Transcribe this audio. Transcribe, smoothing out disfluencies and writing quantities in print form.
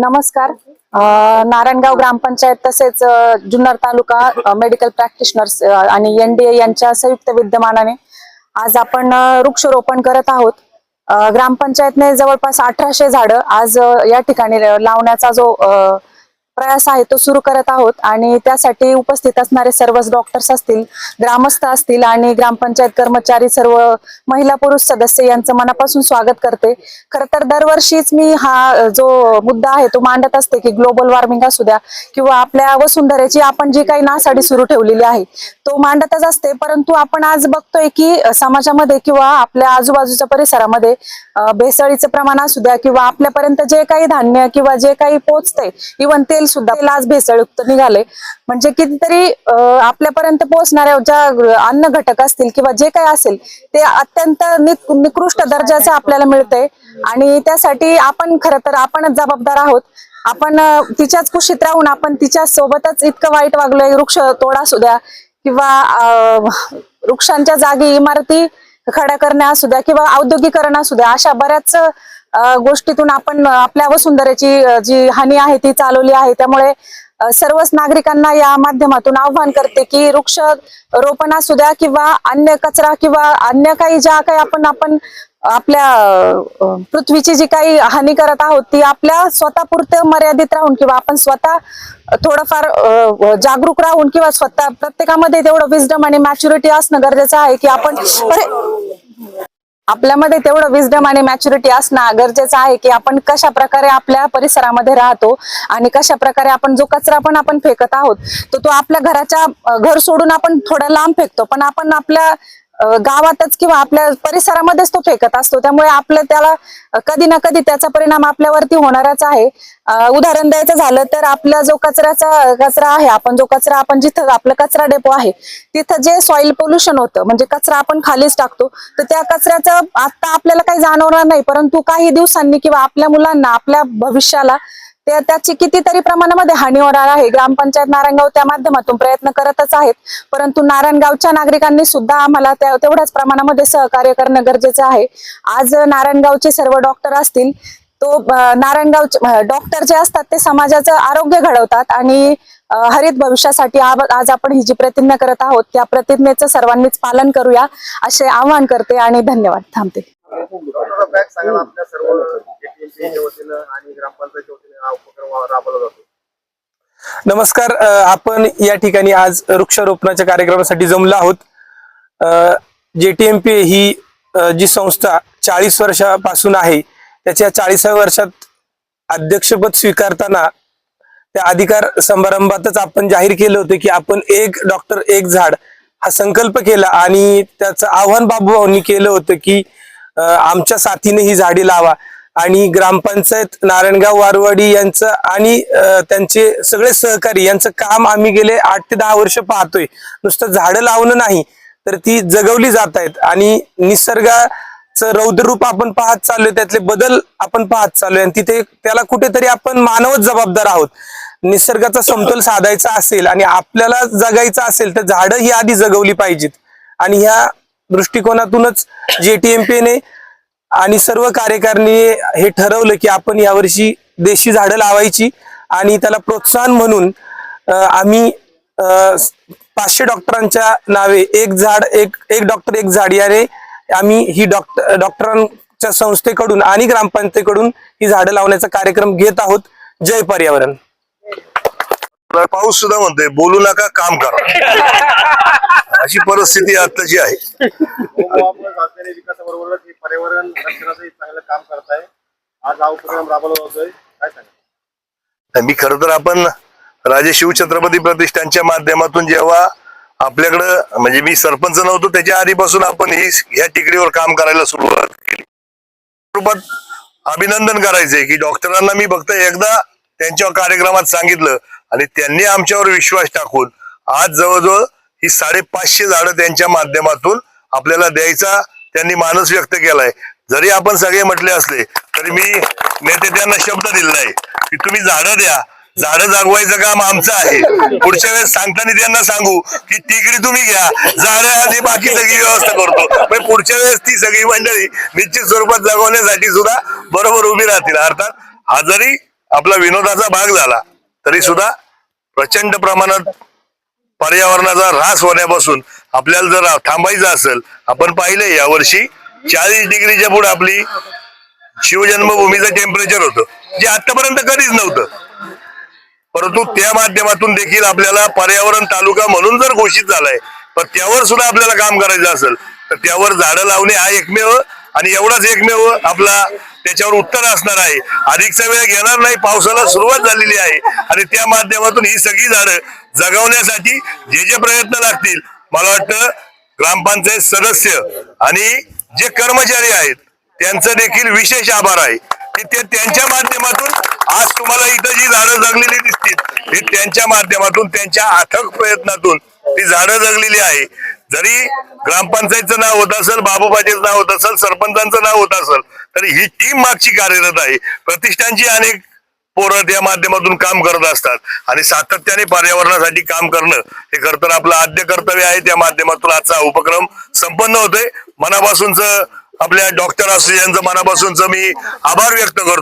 नमस्कार. नारायणगाव ग्रामपंचायत तसेच जुन्नर तालुका medical practitioners आणि NDA यांच्या संयुक्त विद्यमानाने आज आपण वृक्षारोपण करत आहोत. ग्रामपंचायतने जवळपास 1800 झाडं आज या ठिकाणी लावण्याचा जो प्रयास आहे तो सुरू करत आहोत आणि त्यासाठी उपस्थित असणारे सर्वच डॉक्टर्स असतील, ग्रामस्थ असतील आणि ग्रामपंचायत कर्मचारी, सर्व महिला पुरुष सदस्य यांचं मनापासून स्वागत करते. खरं तर दरवर्षीच मी हा जो मुद्दा आहे तो मांडत असते की ग्लोबल वॉर्मिंग असू द्या किंवा आपल्या वसुंधरेची आपण जी काही नासाडी सुरू ठेवलेली आहे तो मांडतच असते. परंतु आपण आज बघतोय की समाजामध्ये किंवा आपल्या आजूबाजूच्या परिसरामध्ये भेसळीचं प्रमाण असू द्या किंवा आपल्यापर्यंत जे काही धान्य किंवा जे काही पोहोचतंय, इव्हन तेल सुद्धा आज भेसळयुक्त निघाले. म्हणजे कितीतरी आपल्यापर्यंत पोहोचणाऱ्या ज्या अन्न घटक असतील किंवा जे काही असेल ते अत्यंत निकृष्ट दर्जाचं आपल्याला मिळतंय आणि त्यासाठी आपण खरं तर आपणच जबाबदार आहोत. आपण तिच्याच कुशीत राहून आपण तिच्या सोबतच इतकं वाईट वागलोय. वृक्ष तोडा असू द्या किंवा वृक्षांच्या जागी इमारती खड्या करणे असू द्या किंवा औद्योगिकरण असू द्या, अशा बऱ्याच गोष्टीतून आपण आपल्या वसुंधरेची जी हानी आहे ती चालवली आहे. त्यामुळे सर्वच नागरिकांना या माध्यमातून आव्हान करते की वृक्ष रोपण असू द्या किंवा अन्य कचरा किंवा अन्य काही ज्या काही आपण आपल्या पृथ्वीची जी काही हानी करत आहोत ती आपल्या स्वतःपुरतं मर्यादित राहून किंवा आपण स्वतः थोडंफार जागरूक राहून किंवा स्वतः प्रत्येकामध्ये तेवढं विजडम आणि मॅच्युरिटी असणं गरजेचं आहे की आपण आपल्यामध्ये तेवढं विजडम आणि मॅच्युरिटी असणं गरजेचं आहे की आपण कशा प्रकारे आपल्या परिसरामध्ये राहतो आणि कशा प्रकारे आपण जो कचरा पण आपण फेकत आहोत तो आपल्या घर सोडून आपण थोडा लांब फेकतो, पण आपण आपल्या गावातच किंवा आपल्या परिसरामध्येच तो फेकत असतो. त्यामुळे आपलं त्याला कधी ना कधी त्याचा परिणाम आपल्यावरती होणारच आहे. उदाहरण द्यायचं झालं तर आपला जो कचरा आहे, आपण जिथं आपलं कचरा डेपो आहे तिथं जे सॉइल पोल्युशन होतं, म्हणजे कचरा आपण खालीच टाकतो, तर त्या कचऱ्याचं आता आपल्याला काही जाणवणार नाही, परंतु काही दिवसांनी किंवा आपल्या मुलांना, आपल्या भविष्याला त्याची कितीतरी प्रमाणामध्ये हानी होणार आहे. ग्रामपंचायत नारायणगाव त्या माध्यमातून प्रयत्न करतच आहेत, परंतु नारायणगावच्या नागरिकांनी सुद्धा आम्हाला तेवढ्याच प्रमाणामध्ये सहकार्य करणं गरजेचं आहे. आज नारायणगावचे सर्व डॉक्टर असतील, तो नारायणगावचे डॉक्टर जे असतात ते समाजाचं आरोग्य घडवतात आणि हरित भविष्यासाठी आज आपण ही जी प्रतिज्ञा करत आहोत त्या प्रतिज्ञेचं सर्वांनीच पालन करूया असे आवाहन करते आणि धन्यवाद. थांबते. नमस्कार. आपण या ठिकाणी आज वृक्षारोपणाच्या कार्यक्रमासाठी जमलो आहोत. JTMP ही जी संस्था 40 वर्षापासून आहे, त्याच्या 40व्या वर्षात अध्यक्षपद स्वीकारताना त्या अधिकार समारंभातच आपण जाहीर केलं होतं की आपण एक डॉक्टर एक झाड हा संकल्प केला आणि त्याचं आव्हान बाबूभाऊंनी केलं होतं की आमच्या साथीने ही झाडी लावा. आणि ग्रामपंचायत नारायणगाव वारवाडी यांचं आणि त्यांचे सगळे सहकारी यांचं काम आम्ही गेले 8 ते 10 वर्ष पाहतोय. नुसतं झाडं लावणं नाही तर ती जगवली जात आहेत आणि निसर्गाचं रौद्ररूप आपण पाहत चाललोय, त्यातले बदल आपण पाहत चाललोय आणि तिथे त्याला कुठेतरी आपण मानवच जबाबदार आहोत. निसर्गाचा समतोल साधायचा असेल आणि आपल्याला जगायचं असेल तर झाडं ही आधी जगवली पाहिजेत. आणि ह्या दृष्टिकोनातूनच JTMP आणि सर्व कार्यकारिणीने हे ठरवलं की आपण यावर्षी देशी झाडं लावायची आणि त्याला प्रोत्साहन म्हणून आम्ही 500 डॉक्टरांच्या नावे एक डॉक्टर एक झाड याने आम्ही ही डॉक्टरांच्या संस्थेकडून आणि ग्रामपंचायतीकडून ही झाडं लावण्याचा कार्यक्रम घेत आहोत. जय पर्यावरण. पाऊस सुद्धा म्हणतोय बोलू नका काम करा, अशी परिस्थिती आताची आहे. विकासाबरोबरच पर्यावरण रक्षणाचंही चांगलं काम करताय. आज हा उपक्रम राबवला जातोय, काय सांगा? मी खरं तर आपण राजे शिवछत्रपती प्रतिष्ठानच्या माध्यमातून जेव्हा आपल्याकडं म्हणजे मी सरपंच नव्हतो त्याच्या आधीपासून आपण ह्या टेकडीवर काम करायला सुरुवात केली. रूपात अभिनंदन करायचंय की डॉक्टरांना मी फक्त एकदा त्यांच्या कार्यक्रमात सांगितलं आणि त्यांनी आमच्यावर विश्वास टाकून आज जवळजवळ ही 550 झाडं त्यांच्या माध्यमातून आपल्याला द्यायचा त्यांनी मानस व्यक्त केलाय. जरी आपण सगळे म्हटले असले तरी मी नेते त्यांना शब्द दिला आहे की तुम्ही झाडं द्या, झाडं जागवायचं काम आमचं आहे. पुढच्या वेळेस सांगताना त्यांना सांगू की टिकडी तुम्ही घ्या, झाडं आधी बाकी सगळी व्यवस्था करतो. पुढच्या वेळेस ती सगळी मंडळी निश्चित स्वरूपात जगवण्यासाठी सुद्धा बरोबर उभी राहतील. अर्थात हा जरी आपला विनोदाचा भाग झाला तरी सुद्धा प्रचंड प्रमाणात पर्यावरणाचा ऱ्हास होण्यापासून आपल्याला जर थांबायचं असेल, आपण पाहिलंय यावर्षी 40 डिग्रीच्या पुढे आपली शिवजन्मभूमीचं टेम्परेचर होतं, जे आतापर्यंत कधीच नव्हतं. परंतु त्या माध्यमातून देखील आपल्याला पर्यावरण तालुका म्हणून जर घोषित झालाय, पण त्यावर सुद्धा आपल्याला काम करायचं असेल तर त्यावर झाडं लावणे हा एकमेव आणि एवढाच एकमेव आपला त्याच्यावर उत्तर असणार आहे. अधिकचा वेळ घेणार नाही, पावसाला सुरुवात झालेली आहे आणि त्या माध्यमातून ही सगळी झाडं जगवण्यासाठी जे जे प्रयत्न लागतील, मला वाटतं ग्रामपंचायत सदस्य आणि जे कर्मचारी आहेत त्यांचं देखील विशेष आभार आहे की ते त्यांच्या माध्यमातून आज तुम्हाला इथं जी झाडं जगलेली दिसतील ही त्यांच्या माध्यमातून त्यांच्या अथक प्रयत्नातून ती झाडं जगलेली आहे. जरी ग्रामपंचायतचं नाव होत असेल, बाबू पाटील नाव होत असेल, सरपंचांचं नाव होत असेल, तरी ही टीम मागची कार्यरत आहे. प्रतिष्ठानची अनेक पोरं या माध्यमातून काम करत असतात आणि सातत्याने पर्यावरणासाठी काम करणं हे खरं तर आपलं आद्य कर्तव्य आहे. त्या माध्यमातून आजचा उपक्रम संपन्न होतोय. मनापासूनच आपल्या डॉक्टर असू यांचं मनापासूनच मी आभार व्यक्त करतो.